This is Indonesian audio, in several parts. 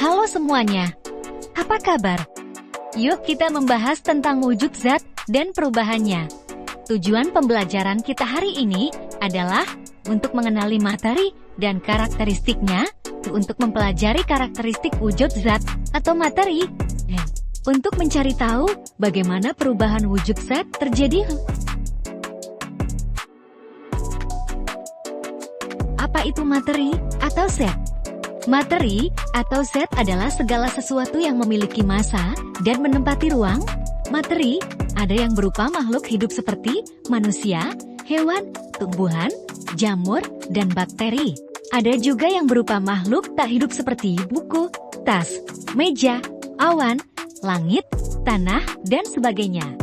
Halo semuanya, apa kabar? Yuk kita membahas tentang wujud zat dan perubahannya. Tujuan pembelajaran kita hari ini adalah untuk mengenali materi dan karakteristiknya, untuk mempelajari karakteristik wujud zat atau materi, untuk mencari tahu bagaimana perubahan wujud zat terjadi. Apa itu materi atau zat? Materi atau zat adalah segala sesuatu yang memiliki massa dan menempati ruang. Materi ada yang berupa makhluk hidup seperti manusia, hewan, tumbuhan, jamur, dan bakteri. Ada juga yang berupa makhluk tak hidup seperti buku, tas, meja, awan, langit, tanah, dan sebagainya.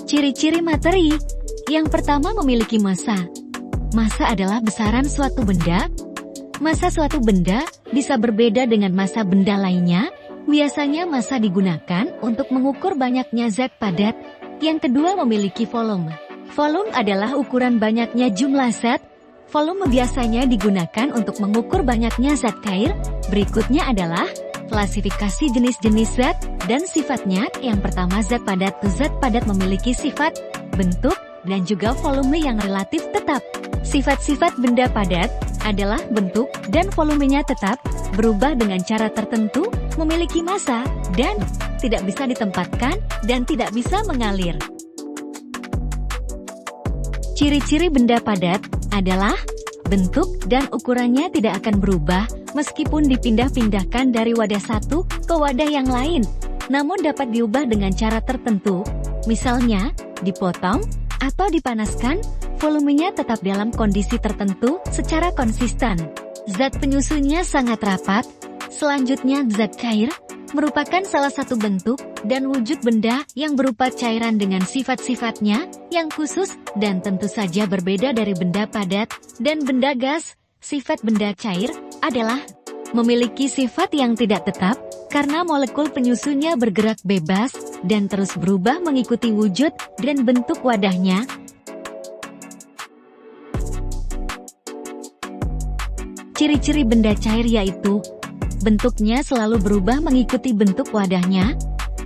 Ciri-ciri materi. Yang pertama, memiliki massa. Massa adalah besaran suatu benda. Massa suatu benda bisa berbeda dengan massa benda lainnya. Biasanya massa digunakan untuk mengukur banyaknya zat padat. Yang kedua, memiliki volume. Volume adalah ukuran banyaknya jumlah zat. Volume biasanya digunakan untuk mengukur banyaknya zat cair. Berikutnya adalah klasifikasi jenis-jenis zat dan sifatnya. Yang pertama, zat padat. Zat padat memiliki sifat, bentuk, dan juga volume yang relatif tetap. Sifat-sifat benda padat adalah bentuk dan volumenya tetap, berubah dengan cara tertentu, memiliki massa, dan tidak bisa ditempatkan dan tidak bisa mengalir. Ciri-ciri benda padat adalah bentuk dan ukurannya tidak akan berubah meskipun dipindah-pindahkan dari wadah satu ke wadah yang lain, namun dapat diubah dengan cara tertentu, misalnya dipotong atau dipanaskan. Volumenya tetap dalam kondisi tertentu secara konsisten. Zat penyusunnya sangat rapat. Selanjutnya, zat cair merupakan salah satu bentuk dan wujud benda yang berupa cairan dengan sifat-sifatnya yang khusus dan tentu saja berbeda dari benda padat dan benda gas. Sifat benda cair adalah memiliki sifat yang tidak tetap karena molekul penyusunnya bergerak bebas dan terus berubah mengikuti wujud dan bentuk wadahnya. Ciri-ciri benda cair yaitu bentuknya selalu berubah mengikuti bentuk wadahnya,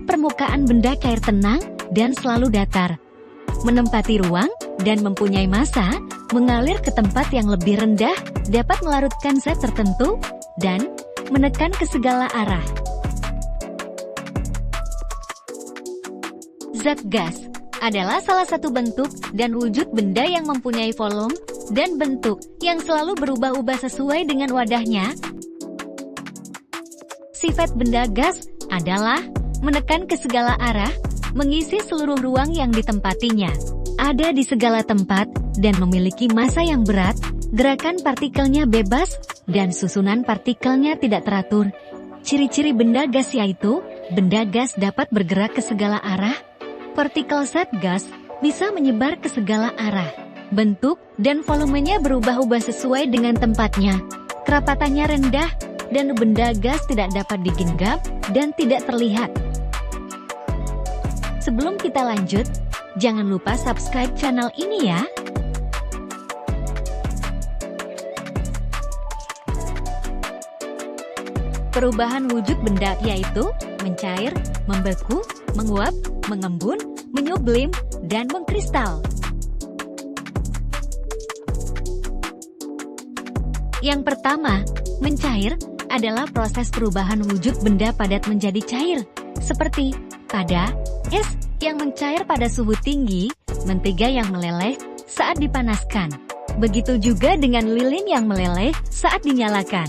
permukaan benda cair tenang dan selalu datar, menempati ruang dan mempunyai massa, mengalir ke tempat yang lebih rendah, dapat melarutkan zat tertentu, dan menekan ke segala arah. Zat gas adalah salah satu bentuk dan wujud benda yang mempunyai volume dan bentuk yang selalu berubah-ubah sesuai dengan wadahnya. Sifat benda gas adalah menekan ke segala arah, mengisi seluruh ruang yang ditempatinya, ada di segala tempat, dan memiliki massa yang berat, gerakan partikelnya bebas, dan susunan partikelnya tidak teratur. Ciri-ciri benda gas yaitu, benda gas dapat bergerak ke segala arah, partikel zat gas bisa menyebar ke segala arah. Bentuk dan volumenya berubah-ubah sesuai dengan tempatnya. Kerapatannya rendah, dan benda gas tidak dapat digenggam dan tidak terlihat. Sebelum kita lanjut, jangan lupa subscribe channel ini ya. Perubahan wujud benda yaitu mencair, membeku, menguap, mengembun, menyublim, dan mengkristal. Yang pertama, mencair adalah proses perubahan wujud benda padat menjadi cair, seperti pada es yang mencair pada suhu tinggi, mentega yang meleleh saat dipanaskan. Begitu juga dengan lilin yang meleleh saat dinyalakan.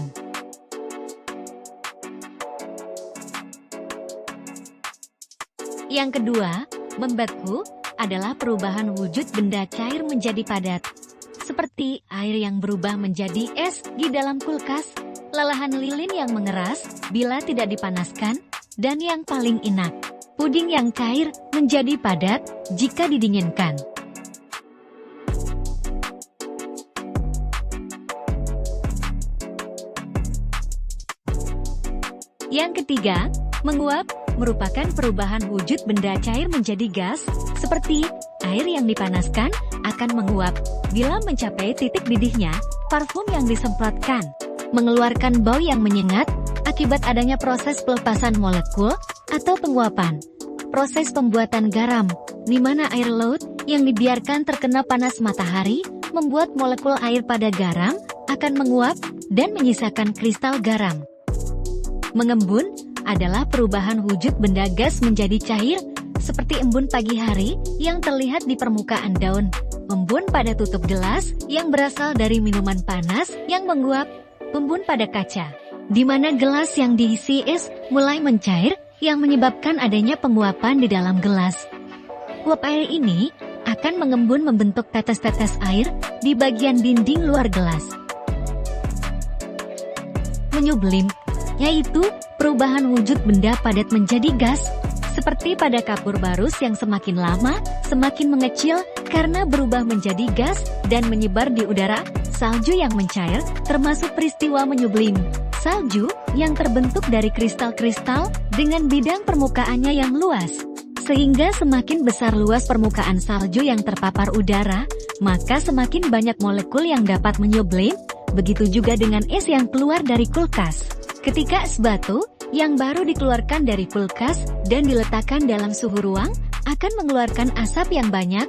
Yang kedua, membeku adalah perubahan wujud benda cair menjadi padat, seperti air yang berubah menjadi es di dalam kulkas, lelahan lilin yang mengeras bila tidak dipanaskan, dan yang paling enak, puding yang cair menjadi padat jika didinginkan. Yang ketiga, menguap merupakan perubahan wujud benda cair menjadi gas, seperti air yang dipanaskan akan menguap bila mencapai titik didihnya, parfum yang disemprotkan. mengeluarkan bau yang menyengat akibat adanya proses pelepasan molekul atau penguapan. Proses pembuatan garam, di mana air laut yang dibiarkan terkena panas matahari, membuat molekul air pada garam akan menguap dan menyisakan kristal garam. Mengembun adalah perubahan wujud benda gas menjadi cair, seperti embun pagi hari yang terlihat di permukaan daun, embun pada tutup gelas yang berasal dari minuman panas yang menguap, embun pada kaca, di mana gelas yang diisi es mulai mencair yang menyebabkan adanya penguapan di dalam gelas. Uap air ini akan mengembun membentuk tetes-tetes air di bagian dinding luar gelas. Menyublim, yaitu perubahan wujud benda padat menjadi gas, seperti pada kapur barus yang semakin lama semakin mengecil karena berubah menjadi gas dan menyebar di udara. Salju yang mencair termasuk peristiwa menyublim. Salju yang terbentuk dari kristal-kristal dengan bidang permukaannya yang luas. Sehingga semakin besar luas permukaan salju yang terpapar udara, maka semakin banyak molekul yang dapat menyublim. Begitu juga dengan es yang keluar dari kulkas. Ketika es batu yang baru dikeluarkan dari kulkas dan diletakkan dalam suhu ruang, akan mengeluarkan asap yang banyak.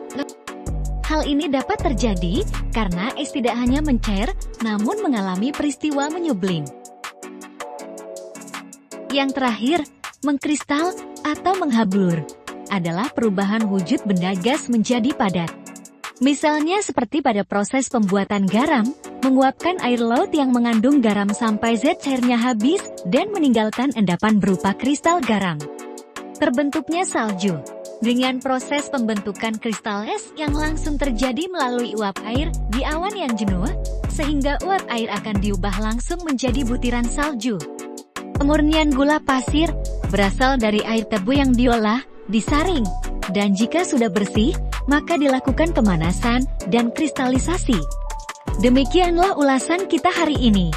Hal ini dapat terjadi karena es tidak hanya mencair, namun mengalami peristiwa menyublim. Yang terakhir, mengkristal atau menghablur adalah perubahan wujud benda gas menjadi padat. Misalnya seperti pada proses pembuatan garam, menguapkan air laut yang mengandung garam sampai zat cairnya habis dan meninggalkan endapan berupa kristal garam. Terbentuknya salju dengan proses pembentukan kristal es yang langsung terjadi melalui uap air di awan yang jenuh, sehingga uap air akan diubah langsung menjadi butiran salju. Pemurnian gula pasir berasal dari air tebu yang diolah, disaring, dan jika sudah bersih, maka dilakukan pemanasan dan kristalisasi. Demikianlah ulasan kita hari ini.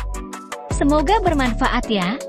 Semoga bermanfaat ya.